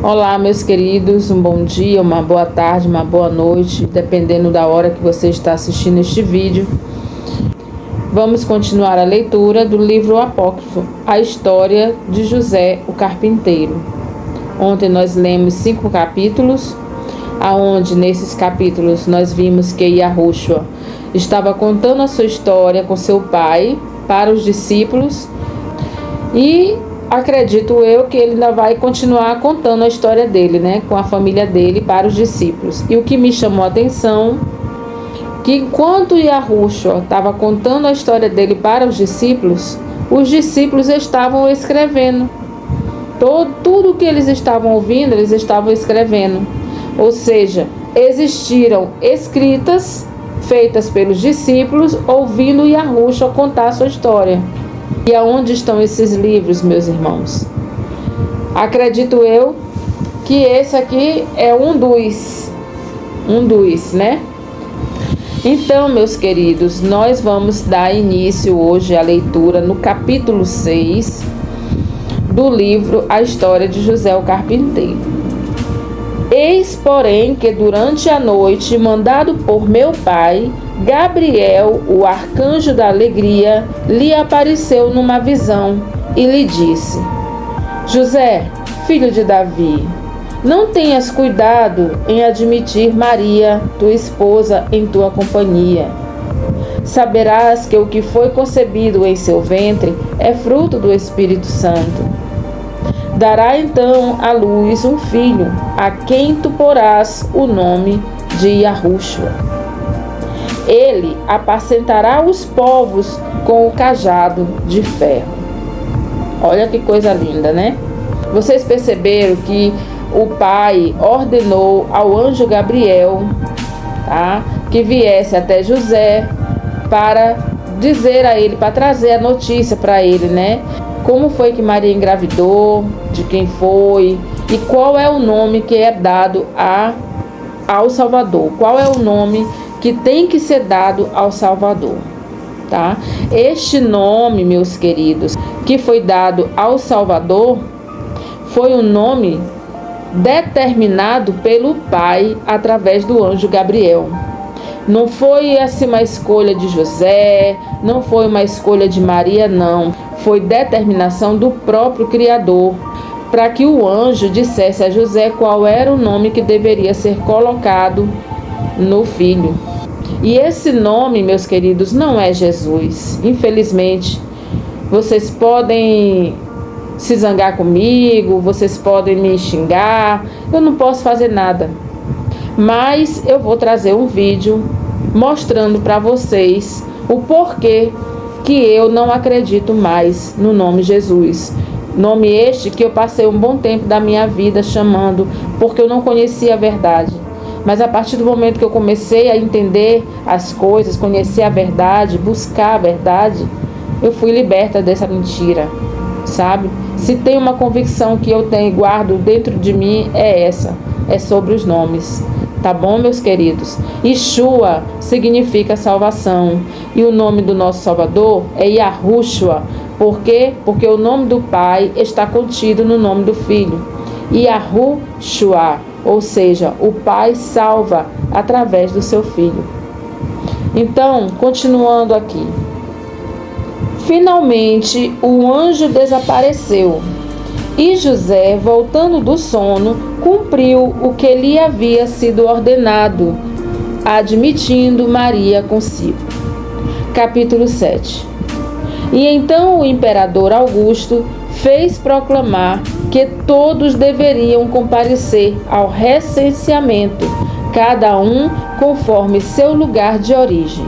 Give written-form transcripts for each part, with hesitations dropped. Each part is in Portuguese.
Olá, meus queridos, um bom dia, uma boa tarde, uma boa noite, dependendo da hora que você está assistindo este vídeo. Vamos continuar a leitura do livro apócrifo, A História de José, o Carpinteiro. Ontem nós lemos 5 capítulos, aonde nesses capítulos nós vimos que Yahushua estava contando a sua história com seu pai para os discípulos e acredito eu que ele ainda vai continuar contando a história dele, com a família dele para os discípulos. E o que me chamou a atenção, que enquanto Yahushua estava contando a história dele para os discípulos estavam escrevendo. Tudo que eles estavam ouvindo, eles estavam escrevendo. Ou seja, existiram escritas feitas pelos discípulos ouvindo Yahushua contar a sua história. E aonde estão esses livros, meus irmãos? Acredito eu que esse aqui é um dos, né? Então, meus queridos, nós vamos dar início hoje à leitura no capítulo 6 do livro A História de José o Carpinteiro. Eis, porém, que durante a noite, mandado por meu pai, Gabriel, o arcanjo da alegria, lhe apareceu numa visão e lhe disse: José, filho de Davi, não tenhas cuidado em admitir Maria, tua esposa, em tua companhia. Saberás que o que foi concebido em seu ventre é fruto do Espírito Santo. Dará então à luz um filho, a quem tu porás o nome de Yahushua. Ele apacentará os povos com o cajado de ferro. Olha que coisa linda, né? Vocês perceberam que o pai ordenou ao anjo Gabriel, que viesse até José para dizer a ele, para trazer a notícia para ele, como foi que Maria engravidou, de quem foi e qual é o nome que é dado ao Salvador. Qual é o nome que tem que ser dado ao Salvador, Este nome, meus queridos, que foi dado ao Salvador, foi um nome determinado pelo Pai através do anjo Gabriel. Não foi assim uma escolha de José, não foi uma escolha de Maria, não. Foi determinação do próprio Criador, para que o anjo dissesse a José qual era o nome que deveria ser colocado no filho. E esse nome, meus queridos, não é Jesus. Infelizmente, vocês podem se zangar comigo, vocês podem me xingar, eu não posso fazer nada. Mas eu vou trazer um vídeo mostrando para vocês o porquê que eu não acredito mais no nome Jesus. Nome este que eu passei um bom tempo da minha vida chamando, porque eu não conhecia a verdade. Mas a partir do momento que eu comecei a entender as coisas, conhecer a verdade, buscar a verdade, eu fui liberta dessa mentira, sabe? Se tem uma convicção que eu tenho e guardo dentro de mim, é essa, é sobre os nomes. Tá bom, meus queridos? Yeshua significa salvação. E o nome do nosso Salvador é Yahushua. Por quê? Porque o nome do Pai está contido no nome do Filho. Yahushua, ou seja, o Pai salva através do seu Filho. Então, continuando aqui. Finalmente, o anjo desapareceu. E José, voltando do sono, cumpriu o que lhe havia sido ordenado, admitindo Maria consigo. Capítulo 7. E então o imperador Augusto fez proclamar que todos deveriam comparecer ao recenseamento, cada um conforme seu lugar de origem.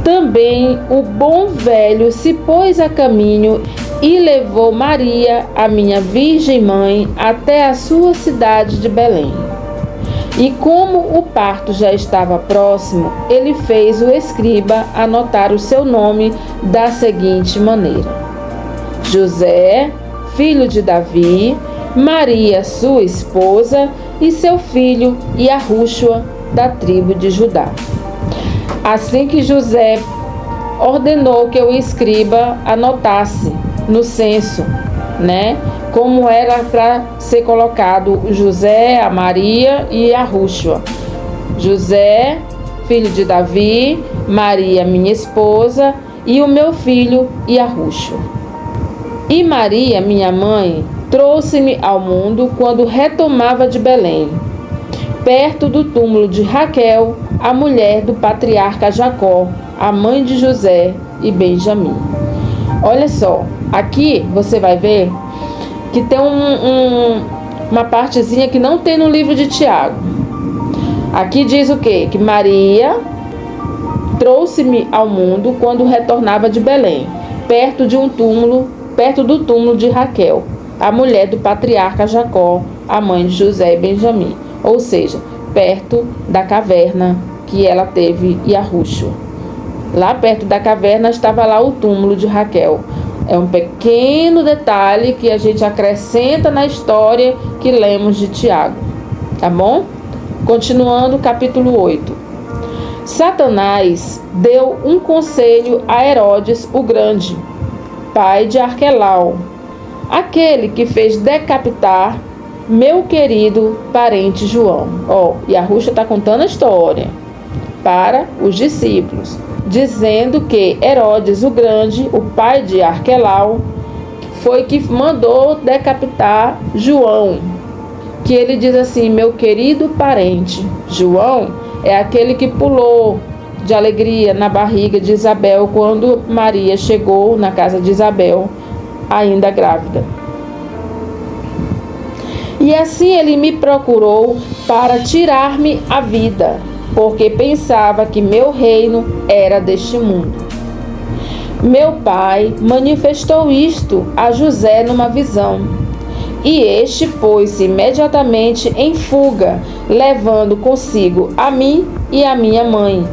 Também o bom velho se pôs a caminho e levou Maria, a minha virgem mãe, até a sua cidade de Belém. E como o parto já estava próximo, ele fez o escriba anotar o seu nome da seguinte maneira: José, filho de Davi, Maria, sua esposa, e seu filho Yahushua, da tribo de Judá. Assim que José ordenou que o escriba anotasse no censo, como era para ser colocado o José, a Maria e a Rúshua. José, filho de Davi, Maria, minha esposa, e o meu filho Iarrúshua. E Maria, minha mãe, trouxe-me ao mundo quando retomava de Belém, perto do túmulo de Raquel, a mulher do patriarca Jacó, a mãe de José e Benjamim. Olha só, aqui você vai ver que tem uma partezinha que não tem no livro de Tiago. Aqui diz o quê? Que Maria trouxe-me ao mundo quando retornava de Belém, perto do túmulo de Raquel, a mulher do patriarca Jacó, a mãe de José e Benjamim. Ou seja, perto da caverna que ela teve Iarrúshua. Lá perto da caverna estava lá o túmulo de Raquel. É um pequeno detalhe que a gente acrescenta na história que lemos de Tiago. Tá bom? Continuando, capítulo 8. Satanás deu um conselho a Herodes o Grande, pai de Arquelau, aquele que fez decapitar meu querido parente João. E a Rússia está contando a história para os discípulos, dizendo que Herodes o Grande, o pai de Arquelau, foi que mandou decapitar João. Que ele diz assim: meu querido parente. João é aquele que pulou de alegria na barriga de Isabel quando Maria chegou na casa de Isabel, ainda grávida. E assim ele me procurou para tirar-me a vida, porque pensava que meu reino era deste mundo. Meu pai manifestou isto a José numa visão. E este pôs-se imediatamente em fuga, levando consigo a mim e a minha mãe,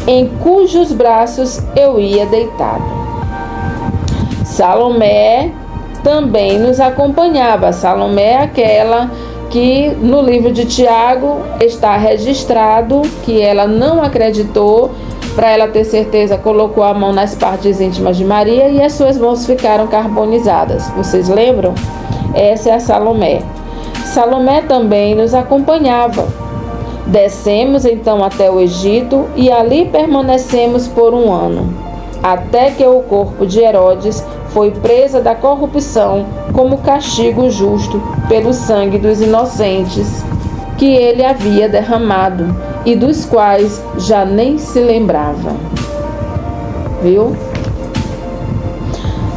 em cujos braços eu ia deitado. Salomé também nos acompanhava. Salomé é aquela que no livro de Tiago está registrado que ela não acreditou. Para ela ter certeza, colocou a mão nas partes íntimas de Maria e as suas mãos ficaram carbonizadas. Vocês lembram? Essa é a Salomé. Salomé também nos acompanhava. Descemos então até o Egito e ali permanecemos por 1 ano, até que o corpo de Herodes foi presa da corrupção como castigo justo pelo sangue dos inocentes que ele havia derramado e dos quais já nem se lembrava. Viu?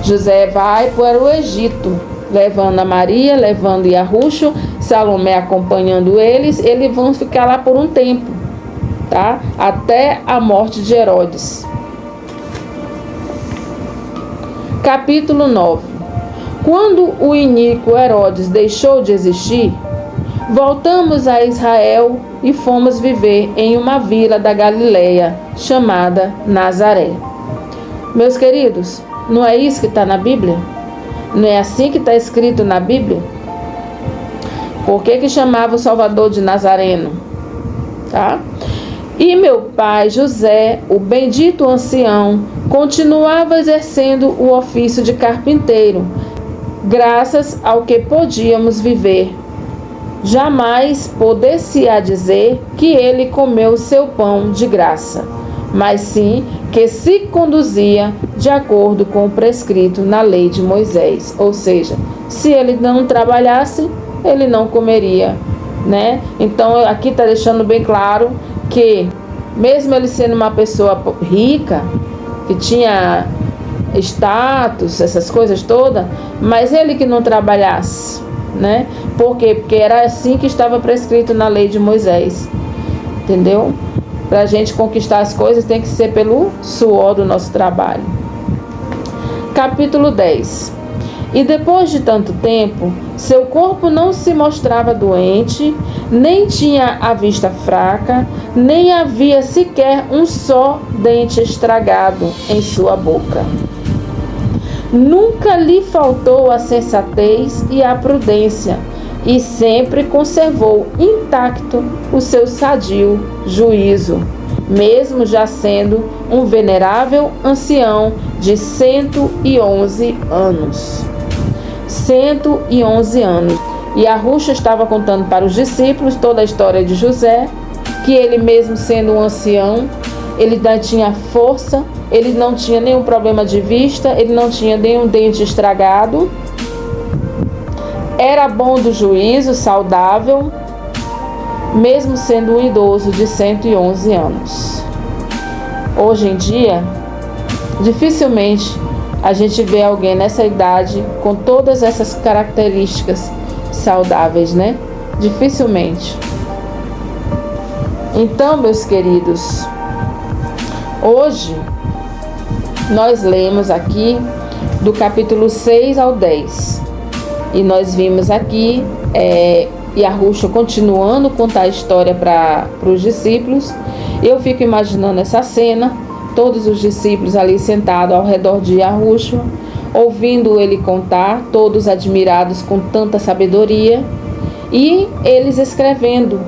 José vai para o Egito, levando a Maria, levando Iarrúshua, Salomé acompanhando eles vão ficar lá por um tempo, tá? Até a morte de Herodes. Capítulo 9. Quando o iníquo Herodes deixou de existir, voltamos a Israel e fomos viver em uma vila da Galileia chamada Nazaré. Meus queridos, não é isso que está na Bíblia? Não é assim que está escrito na Bíblia? Por que chamava o Salvador de Nazareno? Tá? E meu pai José, o bendito ancião, continuava exercendo o ofício de carpinteiro, graças ao que podíamos viver. Jamais poder-se-á dizer que ele comeu seu pão de graça, mas sim que se conduzia de acordo com o prescrito na lei de Moisés. Ou seja, se ele não trabalhasse, ele não comeria, né? Então aqui está deixando bem claro que mesmo ele sendo uma pessoa rica, que tinha status, essas coisas todas, mas ele que não trabalhasse, né? Por quê? Porque era assim que estava prescrito na lei de Moisés, entendeu? Para a gente conquistar as coisas tem que ser pelo suor do nosso trabalho. Capítulo 10. E depois de tanto tempo, seu corpo não se mostrava doente, nem tinha a vista fraca, nem havia sequer um só dente estragado em sua boca. Nunca lhe faltou a sensatez e a prudência, e sempre conservou intacto o seu sadio juízo, mesmo já sendo um venerável ancião de 111 anos. 111 anos. E Yahushua estava contando para os discípulos toda a história de José, que ele mesmo sendo um ancião, ele não tinha força, ele não tinha nenhum problema de vista, ele não tinha nenhum dente estragado, era bom do juízo, saudável, mesmo sendo um idoso de 111 anos. Hoje em dia, dificilmente a gente vê alguém nessa idade com todas essas características saudáveis, né? Dificilmente. Então, meus queridos, hoje nós lemos aqui do capítulo 6 ao 10. E nós vimos aqui Yahushua continuando a contar a história para os discípulos. Eu fico imaginando essa cena, todos os discípulos ali sentados ao redor de Yahushua, ouvindo ele contar, todos admirados com tanta sabedoria, e eles escrevendo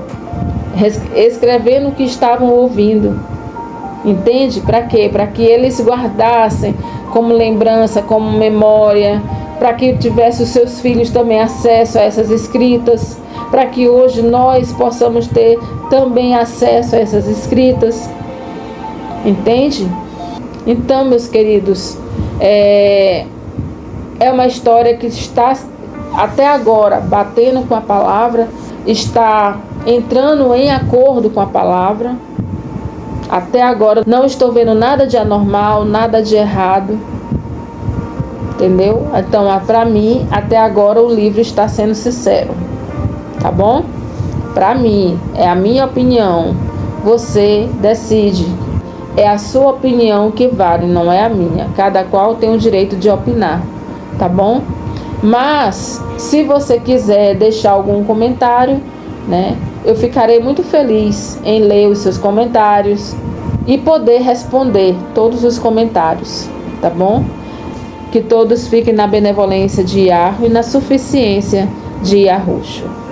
o que estavam ouvindo. Entende? Para quê? Para que eles guardassem como lembrança, como memória, para que tivesse os seus filhos também acesso a essas escritas, para que hoje nós possamos ter também acesso a essas escritas. Entende? Então, meus queridos, é uma história que está até agora batendo com a palavra, está entrando em acordo com a palavra. Até agora não estou vendo nada de anormal, nada de errado. Entendeu? Então, para mim, até agora o livro está sendo sincero. Tá bom? Para mim, é a minha opinião. Você decide. É a sua opinião que vale, não é a minha. Cada qual tem o direito de opinar. Tá bom? Mas, se você quiser deixar algum comentário, né? Eu ficarei muito feliz em ler os seus comentários e poder responder todos os comentários. Tá bom? Que todos fiquem na benevolência de Yahweh e na suficiência de Yahushua.